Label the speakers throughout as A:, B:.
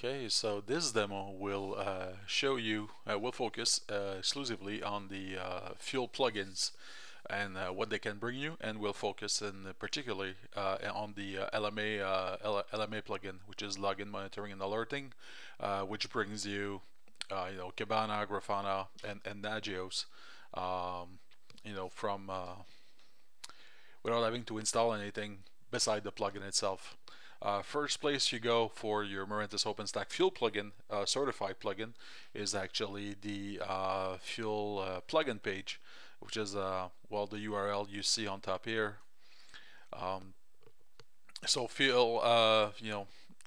A: Okay, so this demo will show you, will focus exclusively on the fuel plugins and what they can bring you, and we'll focus in particularly on the LMA plugin, which is login monitoring and alerting, which brings you, Kibana, Grafana, and Nagios, from without having to install anything beside the plugin itself. First place you go for your Mirantis OpenStack fuel plugin, certified plugin, is actually the fuel plugin page, which is the URL you see on top here. So feel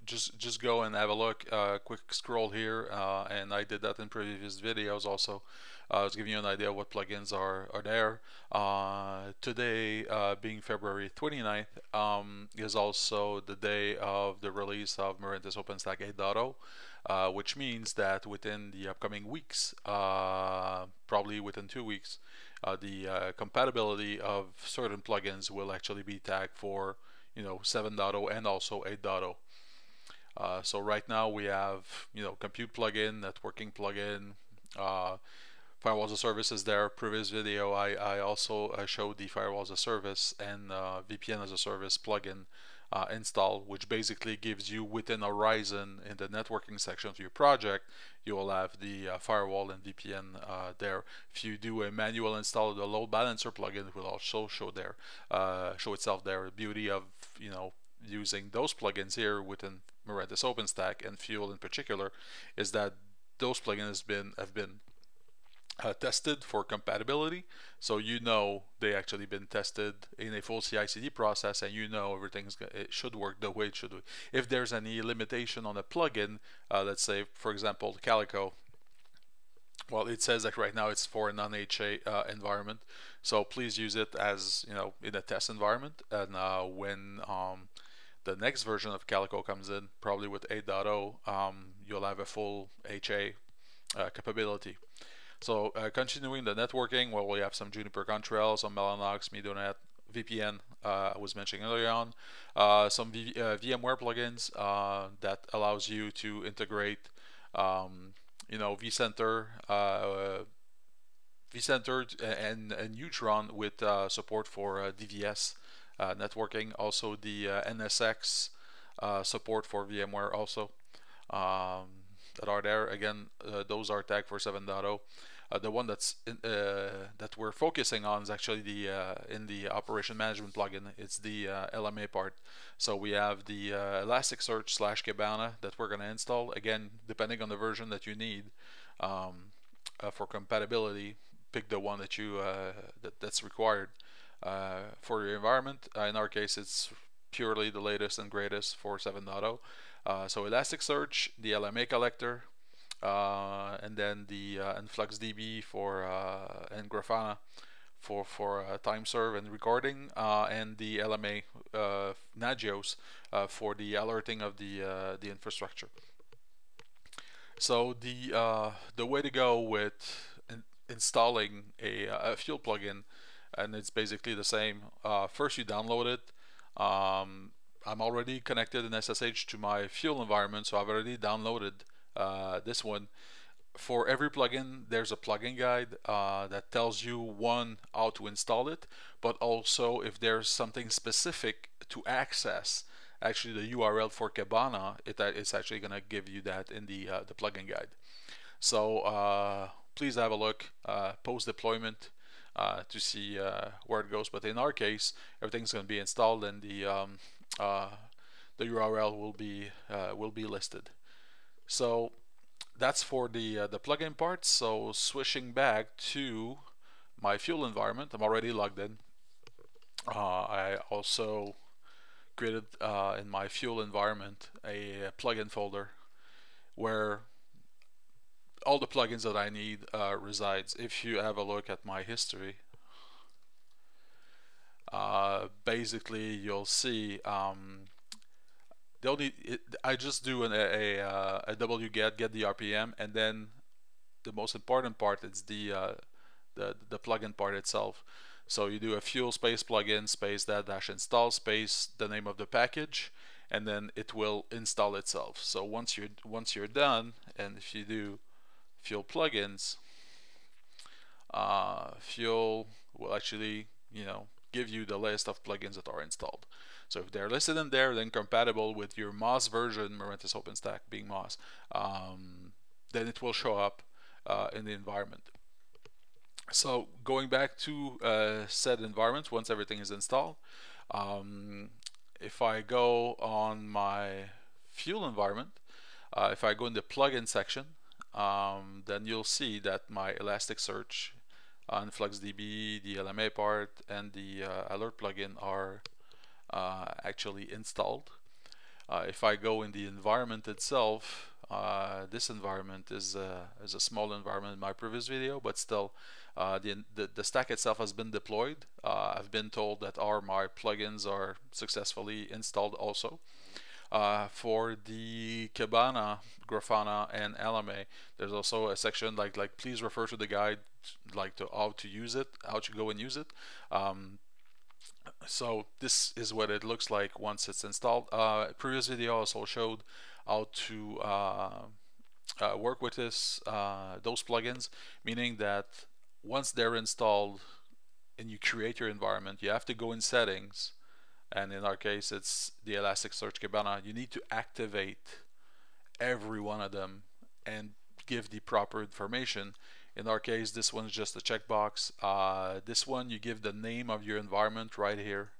A: just go and have a look. Quick scroll here, and I did that in previous videos also. I was giving you an idea of what plugins are there. Today, being February 29th, is also the day of the release of Mirantis OpenStack 8.0, which means that within the upcoming weeks, probably within 2 weeks, the compatibility of certain plugins will actually be tagged for 7.0 and also 8.0. So right now we have compute plugin, networking plugin, firewall as a service is there. Previous video I also showed the firewall as a service and VPN as a service plugin install, which basically gives you within Horizon in the networking section of your project, you will have the firewall and VPN there. If you do a manual install of the load balancer plugin, it will also show itself there. The beauty of using those plugins here within Mirantis OpenStack and Fuel in particular is that those plugins have been tested for compatibility, so they actually been tested in a full CI/CD process, and it should work the way it should. If there's any limitation on a plugin, let's say for example Calico, well, it says that right now it's for a non-HA environment, so please use it as in a test environment, and when the next version of Calico comes in, probably with 8.0, you'll have a full HA capability. So continuing the networking, well, we have some Juniper Contrail, some Mellanox, Midonet, VPN, I was mentioning earlier on, some VMware plugins that allows you to integrate, vCenter, and Neutron with support for DVS networking. Also the NSX support for VMware also that are there. Again, those are tagged for 7.0. The one that we're focusing on is actually the in the operation management plugin. It's the LMA part. So we have the Elasticsearch / Kibana that we're going to install. Again, depending on the version that you need for compatibility, pick the one that that's required for your environment. In our case, it's purely the latest and greatest for 7.0. So Elasticsearch, the LMA collector, and then the InfluxDB and Grafana for time serve and recording, and the LMA Nagios for the alerting of the infrastructure. So the way to go with installing a fuel plugin, and it's basically the same. First you download it. I'm already connected in SSH to my fuel environment, so I've already downloaded this one. For every plugin, there's a plugin guide that tells you, one, how to install it, but also if there's something specific to access, actually the URL for Kibana, it's actually going to give you that in the plugin guide. So please have a look post deployment to see where it goes. But in our case, everything's going to be installed, and the URL will be listed. So that's for the plugin part. So switching back to my fuel environment, I'm already logged in. I also created in my fuel environment a plugin folder where all the plugins that I need resides. If you have a look at my history, basically you'll see I just do a wget, get the RPM, and then the most important part is the plugin part itself. So you do a fuel space plugin space that dash install space the name of the package, and then it will install itself. So once you're done, and if you do Fuel plugins, Fuel will actually give you the list of plugins that are installed. So if they're listed in there, then compatible with your MOS version, Mirantis OpenStack being MOS, then it will show up in the environment. So going back to set environment, once everything is installed, if I go on my Fuel environment, if I go in the plugin section, then you'll see that my Elasticsearch, InfluxDB, the LMA part, and the alert plugin are actually installed. If I go in the environment itself, this environment is a small environment in my previous video, but still the stack itself has been deployed. I've been told that my plugins are successfully installed also. For the Kibana, Grafana, and LMA, there's also a section like please refer to the guide to how to use it, how to go and use it. So this is what it looks like once it's installed. Previous video also showed how to work with those plugins, meaning that once they're installed and you create your environment, you have to go in settings, and in our case it's the Elasticsearch Kibana. You need to activate every one of them and give the proper information. In our case, this one's just a checkbox. This one, you give the name of your environment right here.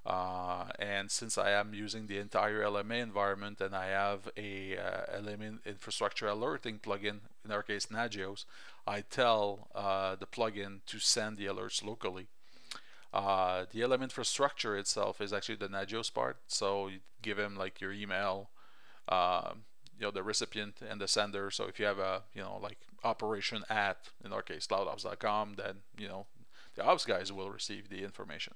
A: And since I am using the entire LMA environment and I have a LMA infrastructure alerting plugin, in our case Nagios, I tell the plugin to send the alerts locally. The LMA infrastructure itself is actually the Nagios part, so you give him like your email, the recipient and the sender. So if you have a like operation at, in our case, CloudOps.com, then the ops guys will receive the information.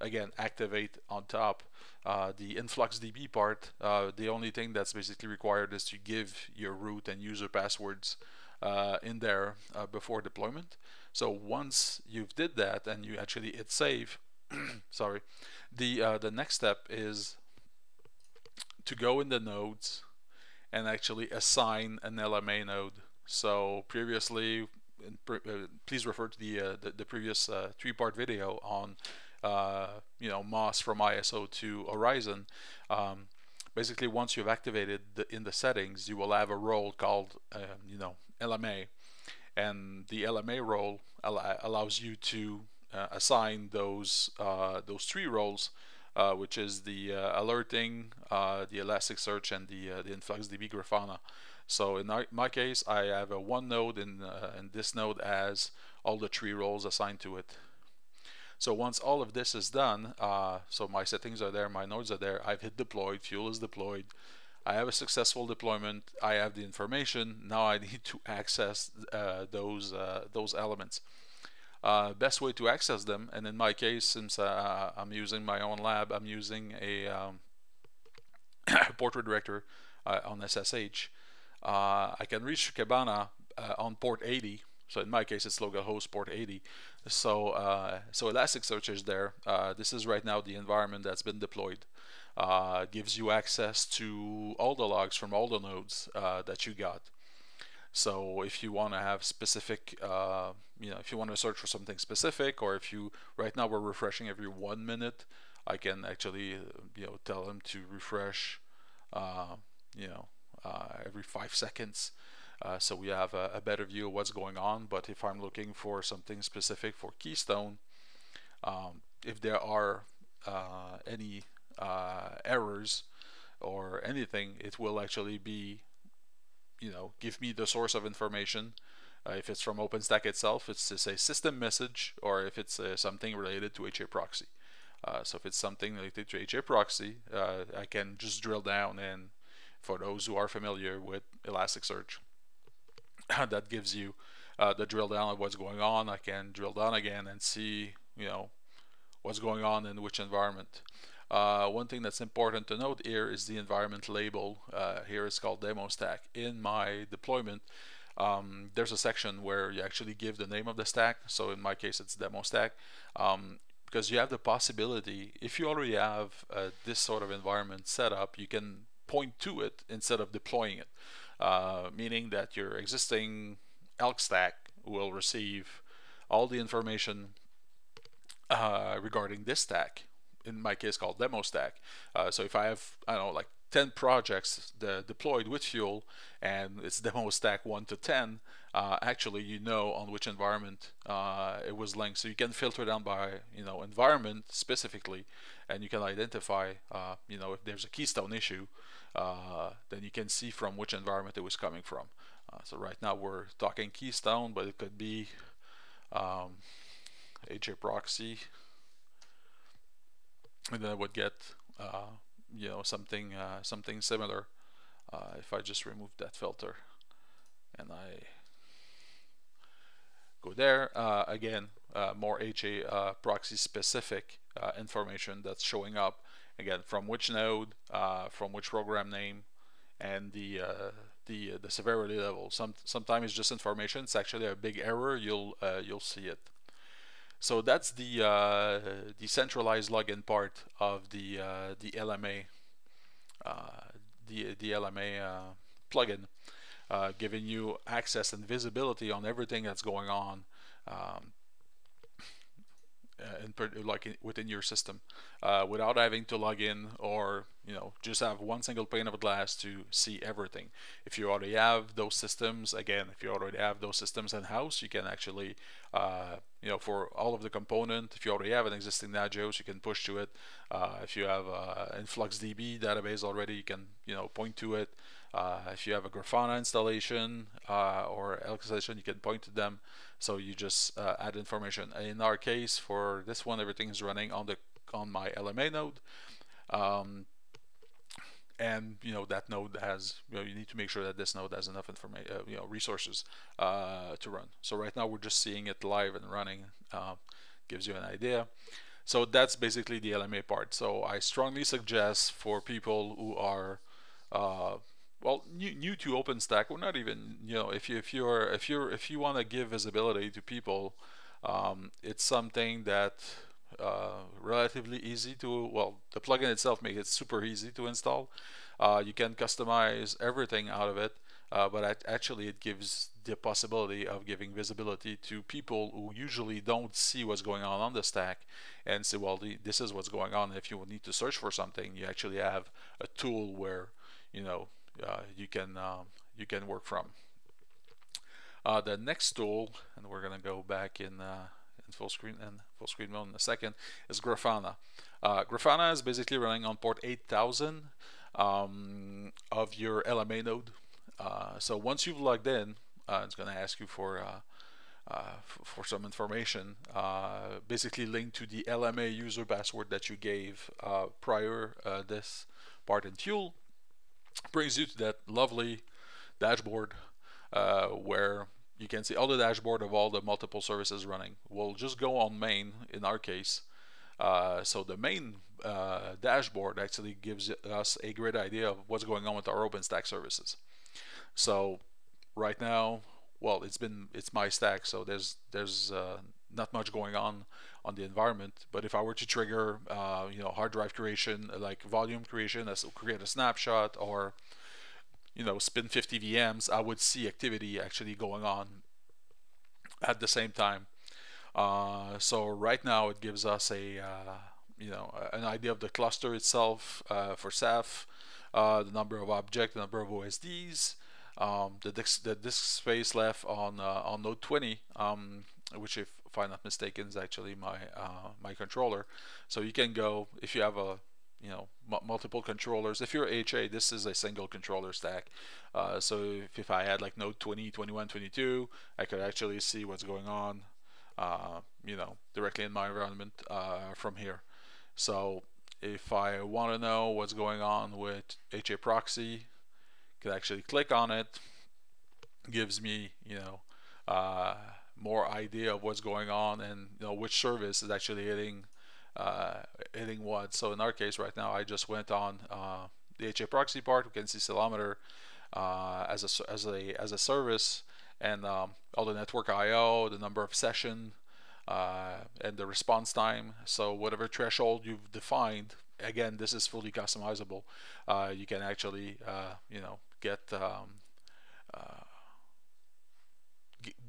A: Again, activate on top. The InfluxDB part, the only thing that's basically required is to give your root and user passwords in there before deployment. So once you've did that and you actually hit save, sorry, the next step is to go in the nodes and actually assign an LMA node. So previously, please refer to the previous 3-part video on MOS from ISO to Horizon. Basically, once you've activated in the settings, you will have a role called LMA, and the LMA role allows you to assign those 3 roles, which is the alerting, the Elasticsearch, and the InfluxDB Grafana. So in my case, I have a 1 node, and this node has all the 3 roles assigned to it. So once all of this is done, so my settings are there, my nodes are there, I've hit deployed, Fuel is deployed, I have a successful deployment, I have the information, now I need to access those elements. Best way to access them, and in my case, since I'm using my own lab, I'm using a port redirector on SSH. I can reach Kibana on port 80. So in my case, it's localhost port 80. So Elasticsearch is there. This is right now the environment that's been deployed. Gives you access to all the logs from all the nodes that you got. So if you want to have specific, if you want to search for something specific, or if right now we're refreshing every 1 minute, I can actually, tell them to refresh, every 5 seconds. So we have a better view of what's going on. But if I'm looking for something specific for Keystone, if there are any errors or anything, it will actually be, give me the source of information. If it's from OpenStack itself, it's to say system message, or if it's something related to HA proxy. So if it's something related to HA proxy, I can just drill down, and for those who are familiar with Elasticsearch, that gives you the drill down of what's going on. I can drill down again and see, what's going on in which environment. One thing that's important to note here is the environment label. Here it's called demo stack. In my deployment, there's a section where you actually give the name of the stack. So in my case, it's demo stack. because you have the possibility, if you already have this sort of environment set up, you can point to it instead of deploying it, meaning that your existing elk stack will receive all the information regarding this stack, in my case called demo stack. So if I have, I don't know, like 10 projects deployed with Fuel, and it's demo stack 1 to 10, actually you know on which environment it was linked. So you can filter down by, you know, environment specifically, and you can identify, you know, if there's a keystone issue, then you can see from which environment it was coming from. So right now we're talking keystone, but it could be HA proxy, and then I would get you know, something similar if I just remove that filter and I go there. Again, more HA proxy specific information that's showing up, again, from which node, from which program name, and the severity level. Sometimes it's just information. It's actually a big error. You'll see it. So that's the decentralized login part of the LMA the LMA plugin, giving you access and visibility on everything that's going on within your system, without having to log in, or, you know, just have one single pane of glass to see everything. If you already have those systems, again, if you already have those systems in house, you can actually, you know, for all of the component, if you already have an existing Nagios, you can push to it. If you have InfluxDB database already, you can, you know, point to it. If you have a Grafana installation or Elk installation, you can point to them. So you just add information. In our case, for this one, everything is running on my LMA node, and, you know, that node has, you know, you need to make sure that this node has enough information, you know, resources to run. So right now we're just seeing it live and running. Gives you an idea. So that's basically the LMA part. So I strongly suggest for people who are well, new to OpenStack, or not even, you know, if you want to give visibility to people, it's something that relatively easy to, well, the plugin itself makes it super easy to install. You can customize everything out of it, but actually it gives the possibility of giving visibility to people who usually don't see what's going on the stack, and say, well, this is what's going on. If you need to search for something, you actually have a tool where, you know, you can work from. The next tool, and we're gonna go back in full screen mode in a second, is Grafana. Grafana is basically running on port 8000 of your LMA node. So once you've logged in, it's gonna ask you for some information, basically linked to the LMA user password that you gave prior this part in Fuel. Brings you to that lovely dashboard where you can see all the dashboard of all the multiple services running. We'll just go on main in our case. So the main dashboard actually gives us a great idea of what's going on with our OpenStack services. So right now, well, it's my stack, so there's not much going on the environment. But if I were to trigger you know, hard drive creation, like volume creation, as create a snapshot, or, you know, spin 50 VMs, I would see activity actually going on at the same time. So right now it gives us a you know, an idea of the cluster itself for SAF, the number of objects, the number of OSDs, the disk space left on node 20, which, if I'm not mistaken, is actually my controller. So you can go, if you have a, you know, multiple controllers. If you're HA, this is a single controller stack. So if I had like node 20, 21, 22, I could actually see what's going on, you know, directly in my environment from here. So if I want to know what's going on with HA proxy, could actually click on it. Gives me, you know, more idea of what's going on, and, you know, which service is actually hitting what. So in our case right now, I just went on the HA proxy part. We can see Ceilometer as a service, and all the network I/O, the number of session, and the response time. So whatever threshold you've defined, again, this is fully customizable. You can actually, get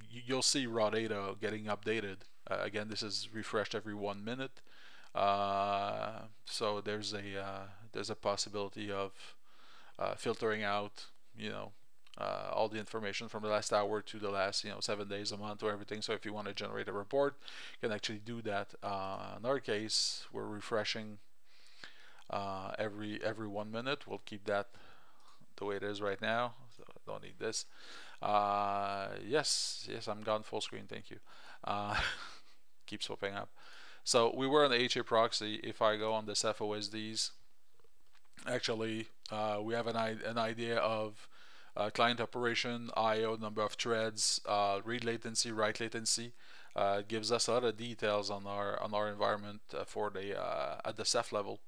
A: you'll see raw data getting updated. Again, this is refreshed every 1 minute. So there's a possibility of filtering out, all the information from the last hour to the last 7 days, a month, or everything. So if you want to generate a report, you can actually do that. In our case, we're refreshing every 1 minute. We'll keep that the way it is right now, so I don't need this. Yes, I'm gone full screen, thank you. Keeps popping up. So we were on the HA proxy. If I go on this FOSDs, actually we have an idea of client operation, IO, number of threads, read latency, write latency. It gives us a lot of details on our environment for the at the Ceph level.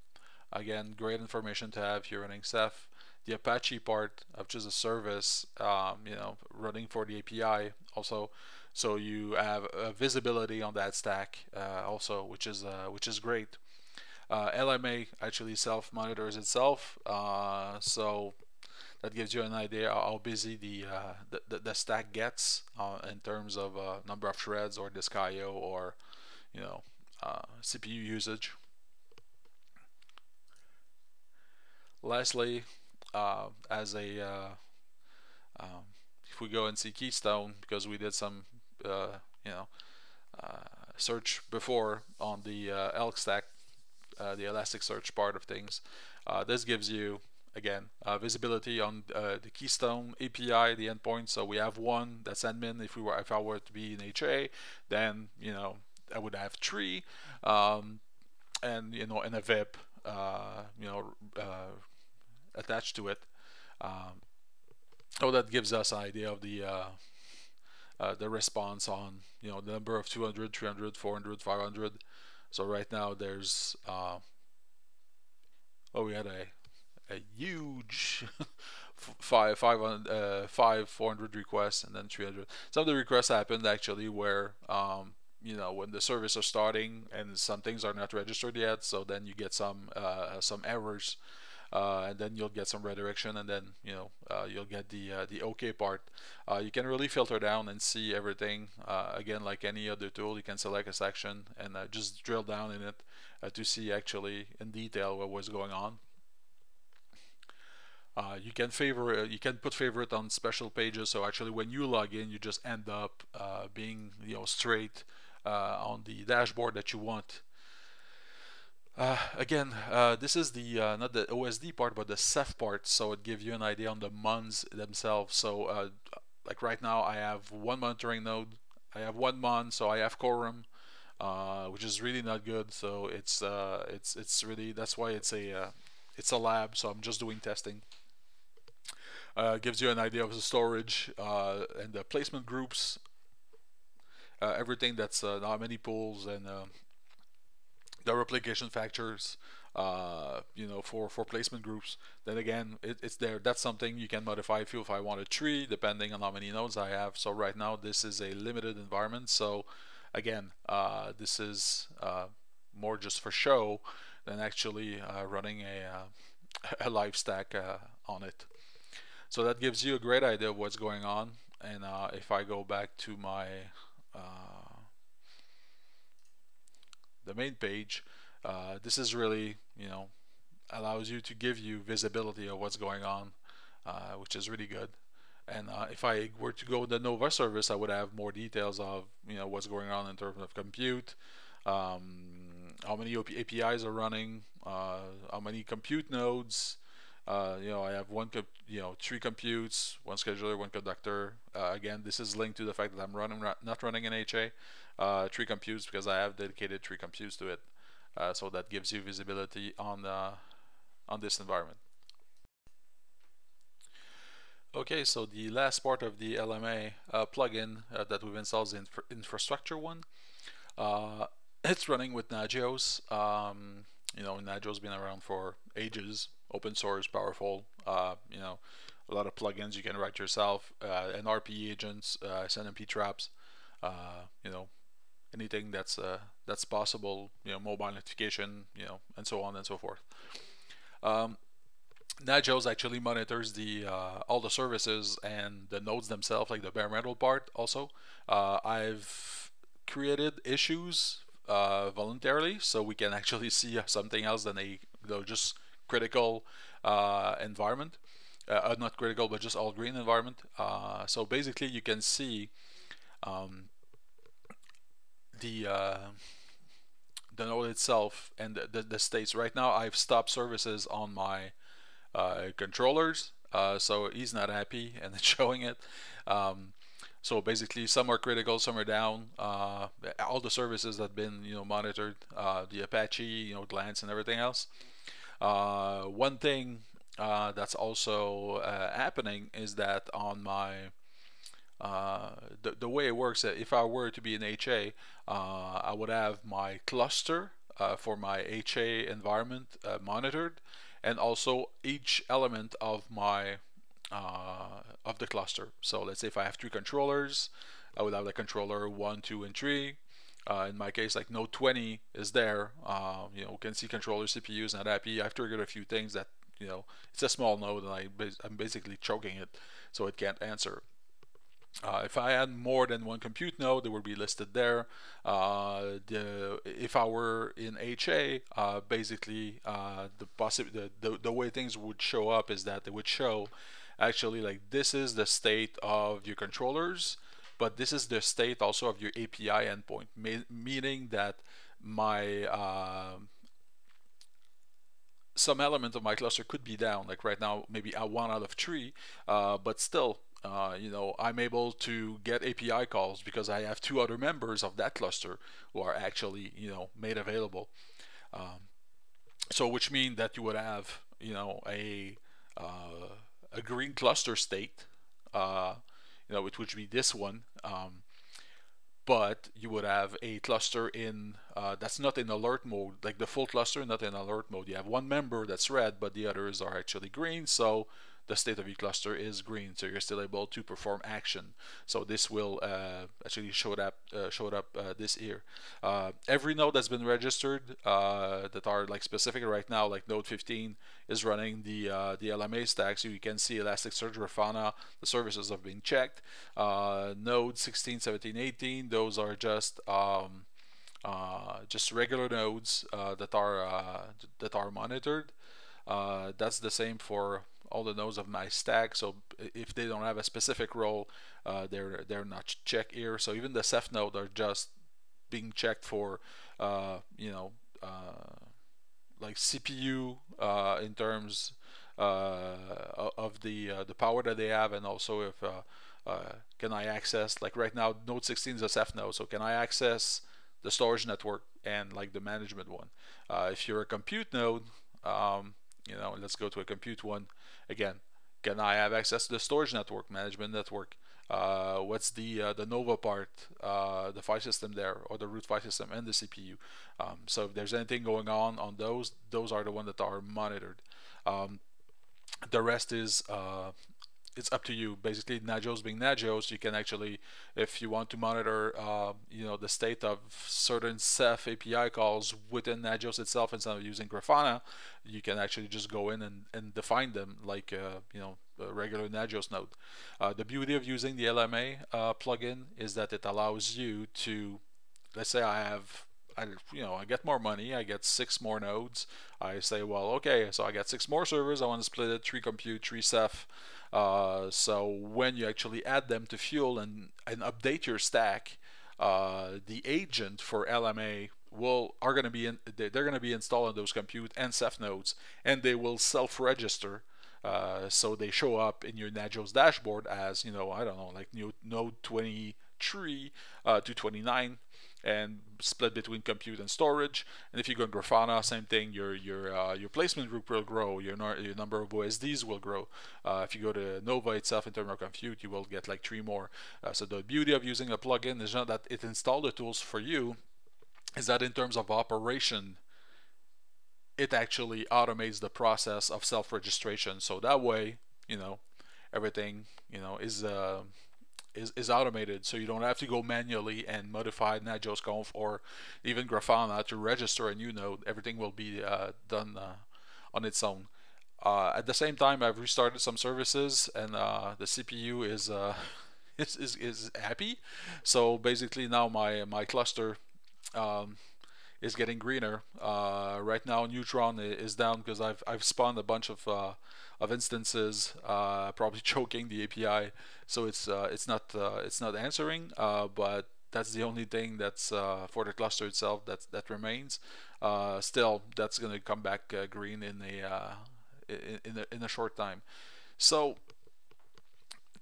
A: Again, great information to have here running Ceph. The Apache part, which is a service, running for the API also, so you have visibility on that stack also, which is great. LMA actually self-monitors itself, so that gives you an idea how busy the stack gets in terms of number of threads or disk IO or CPU usage. Lastly, as a if we go and see Keystone, because we did some search before on the Elk stack, the Elasticsearch part of things, this gives you again visibility on the Keystone API, the endpoint. So we have one that's admin. If I were to be in HA, then I would have 3, and and a VIP attached to it. So that gives us an idea of the response on the number of 200, 300, 400, 500. So right now there's we had a huge 400 requests, and then 300. Some of the requests happened actually where when the service are starting and some things are not registered yet, so then you get some errors, and then you'll get some redirection, and then you'll get the OK part. You can really filter down and see everything. Again, like any other tool, you can select a section and just drill down in it to see actually in detail what was going on. You can put favorite on special pages, so actually when you log in, you just end up being straight on the dashboard that you want. Again, this is the not the OSD part, but the Ceph part, so it gives you an idea on the MUNs themselves. So like right now, I have one monitoring node, I have one MUN, so I have quorum, which is really not good. So it's really, that's why it's a lab. So I'm just doing testing. Gives you an idea of the storage and the placement groups, everything that's how many pools, and the replication factors, for placement groups. Then again, it's there. That's something you can modify if I want a tree, depending on how many nodes I have. So right now this is a limited environment. So again, this is more just for show than actually running a live stack on it. So that gives you a great idea of what's going on. And if I go back to my the main page, this is really allows you to give you visibility of what's going on, which is really good. And if I were to go with the Nova service, I would have more details of what's going on in terms of compute, how many APIs are running, how many compute nodes. I have 3 computes, 1 scheduler, 1 conductor. Again, this is linked to the fact that I'm not running an HA. 3 computes because I have dedicated 3 computes to it. So that gives you visibility on this environment. Okay, so the last part of the LMA plugin that we've installed is the infrastructure one. It's running with Nagios. Nagios been around for ages. Open source, powerful. A lot of plugins you can write yourself. NRP agents, SNMP traps. anything that's possible, mobile notification, and so on and so forth. Um, Nagios actually monitors the all the services and the nodes themselves, like the bare metal part. Also, I've created issues voluntarily, so we can actually see something else than a just critical environment. Not critical, but just all green environment. So basically, you can see um, the node itself and the states. Right now, I've stopped services on my controllers, so he's not happy, and it's showing it. So basically, some are critical, some are down. All the services that have been monitored, the Apache, Glance, and everything else. One thing that's also happening is that on my the way it works, if I were to be in HA, I would have my cluster for my HA environment monitored, and also each element of my of the cluster. So let's say if I have 3 controllers, I would have the controller 1, 2, and 3. In my case, like node 20 is there. Can see controller CPU is not happy. I've triggered a few things that it's a small node, and I'm basically choking it, so it can't answer. If I had more than 1 compute node, they would be listed there. If I were in HA, basically the way things would show up is that they would show actually like this is the state of your controllers, but this is the state also of your API endpoint, meaning that my some element of my cluster could be down. Like right now, maybe 1 out of 3, but still, I'm able to get API calls because I have 2 other members of that cluster who are actually, made available. So which means that you would have, a green cluster state, which would be this one. But you would have a cluster in that's not in alert mode, like the full cluster not in alert mode. You have 1 member that's red, but the others are actually green, so the state of your cluster is green, so you're still able to perform action. So this will actually showed up this here. Every node that's been registered that are like specific right now, like node 15 is running the LMA stack, so you can see Elasticsearch, Grafana, the services have been checked. Node 16, 17, 18, those are just regular nodes that are monitored. That's the same for all the nodes of my stack. So if they don't have a specific role, they're not checked here. So even the Ceph node are just being checked for like CPU in terms of the power that they have, and also if can I access, like right now node 16 is a Ceph node, so can I access the storage network and like the management one. If you're a compute node, let's go to a compute one again. Can I have access to the storage network, management network? What's the Nova part, the file system there, or the root file system and the CPU? So if there's anything going on those are the ones that are monitored. The rest is it's up to you. Basically, Nagios being Nagios, you can actually, if you want to monitor, the state of certain Ceph API calls within Nagios itself instead of using Grafana, you can actually just go in and define them like, a regular Nagios node. The beauty of using the LMA plugin is that it allows you to, let's say I get more money, I get 6 more nodes. I say, well, okay, so I got 6 more servers, I want to split it, 3 compute, 3 Ceph. So when you actually add them to Fuel and update your stack, the agent for LMA they're going to be installed on those compute and Ceph nodes, and they will self-register. So they show up in your Nagios dashboard as, I don't know, like node 23 to 29, and split between compute and storage. And if you go in Grafana, same thing. Your placement group will grow. Your number of OSDs will grow. If you go to Nova itself in terms of compute, you will get like 3 more. So the beauty of using a plugin is not that it installs the tools for you, is that in terms of operation, it actually automates the process of self-registration. So that way, everything, is is automated, so you don't have to go manually and modify Nagios or even Grafana to register a new node. Everything will be done on its own. At the same time, I've restarted some services, and the CPU is happy. So basically, now my cluster um, is getting greener. Right now, Neutron is down because I've spawned a bunch of instances, probably choking the API, so it's not answering. But that's the only thing that's for the cluster itself that remains. Still, that's gonna come back green in a short time. So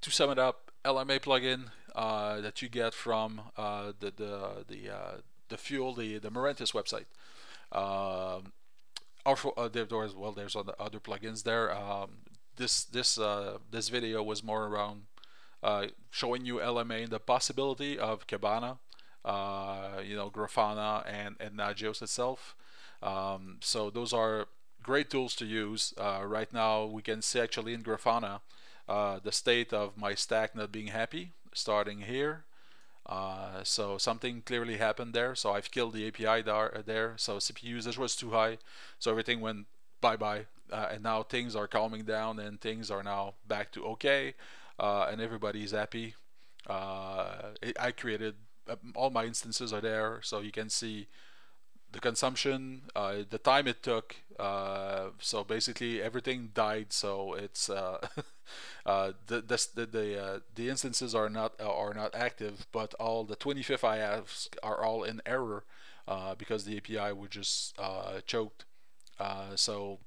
A: to sum it up, LMA plugin that you get from the Fuel, the Mirantis website. Also, there's other plugins there. This video was more around showing you LMA and the possibility of Kibana, Grafana and Nagios itself. So those are great tools to use. Right now, we can see actually in Grafana the state of my stack not being happy, starting here. So something clearly happened there. So I've killed the API there. So CPU usage was too high. So everything went bye-bye. And now things are calming down and things are now back to okay. And everybody's happy. I created all my instances are there, so you can see the consumption, the time it took. So basically everything died. So it's the instances are not active, but all the 25 IAFs are all in error because the API was just choked. So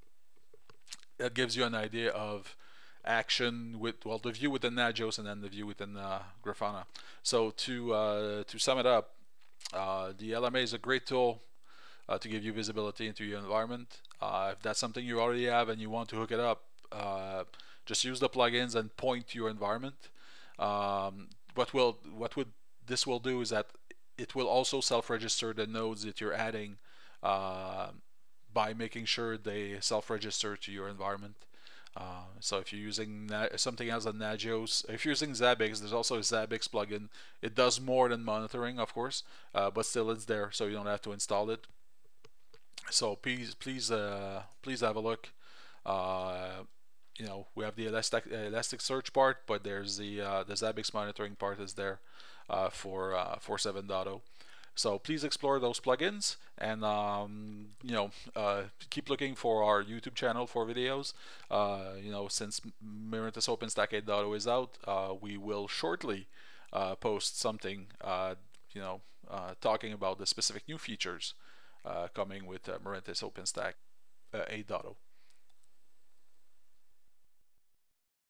A: that gives you an idea of action with the view within Nagios and then the view within Grafana. So to sum it up, the LMA is a great tool to give you visibility into your environment. If that's something you already have and you want to hook it up, just use the plugins and point to your environment. This will do is that it will also self-register the nodes that you're adding by making sure they self-register to your environment. So if you're using something else than Nagios, if you're using Zabbix, there's also a Zabbix plugin. It does more than monitoring, of course, but still it's there, so you don't have to install it. So please have a look. We have the Elasticsearch part, but there's the Zabbix monitoring part is there for 7.0. So please explore those plugins and keep looking for our YouTube channel for videos. Since Mirantis OpenStack 8.0 is out, we will shortly post something talking about the specific new features coming with Mirantis OpenStack 8.0.